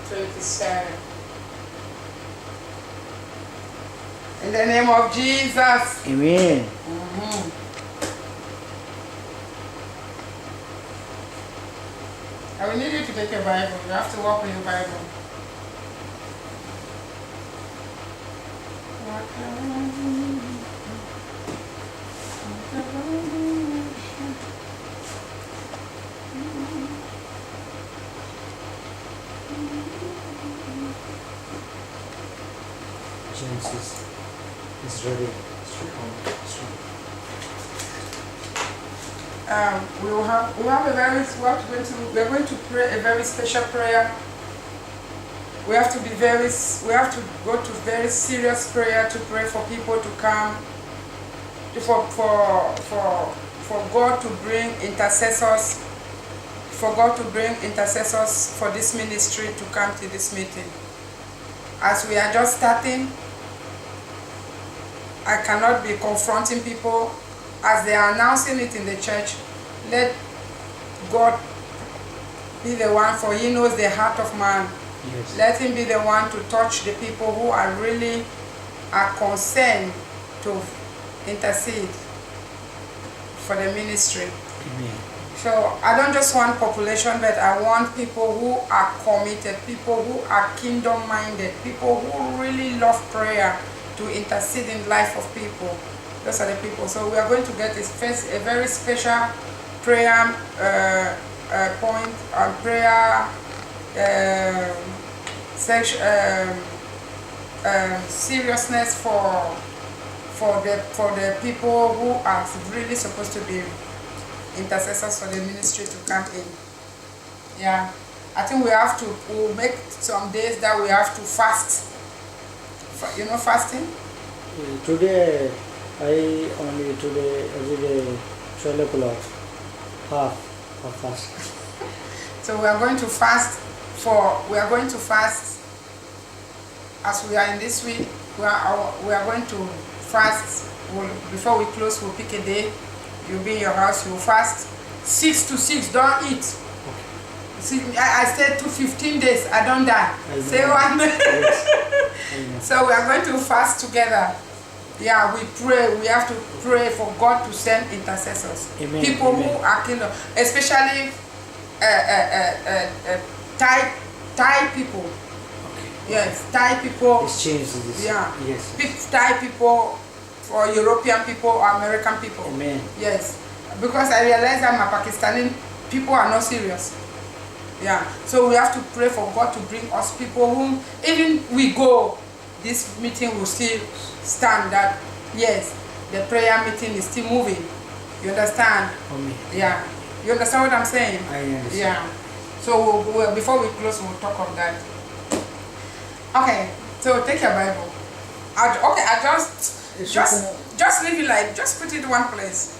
27. In the name of Jesus. Amen. I will need you to take a Bible. You have to walk with your Bible. Genesis is ready. We're going to pray a very special prayer. We have to go to very serious prayer to pray for people to come, for God to bring intercessors, for this ministry to come to this meeting. As we are just starting, I cannot be confronting people as they are announcing it in the church. Let God be the one, for He knows the heart of man. Yes. Let Him be the one to touch the people who are really concerned to intercede for the ministry. Amen. So I don't just want population, but I want people who are committed, people who are kingdom-minded, people who really love prayer to intercede in the life of people. Those are the people. So we are going to get a very special prayer point on prayer seriousness for the people who are really supposed to be intercessors for the ministry to come in. Yeah, I think we'll make some days that we have to fast. You know fasting? Today, every day, 12 o'clock, half fast. So we are going to fast as we are in this week. We are going to fast. Before we close, we'll pick a day. You'll be in your house, you'll fast 6 to 6, don't eat. Okay. See, I said to 15 days, I don't die. Say one. Yes. So we are going to fast together. Yeah, we pray. We have to pray for God to send intercessors. Amen. People Amen. who are kingdom, especially Thai people. Okay. Yes, Thai people. Let's change this. Yeah. Yes. Thai people, or European people, or American people. Amen. Yes, because I realize that my Pakistani people are not serious. Yeah, so we have to pray for God to bring us people whom, even we go, this meeting will still stand, that yes, the prayer meeting is still moving. You understand? Amen. Yeah, you understand what I'm saying? I understand. Yeah, so before we close, we'll talk of that. Okay, so take your Bible. I just leave it like, just put it in one place.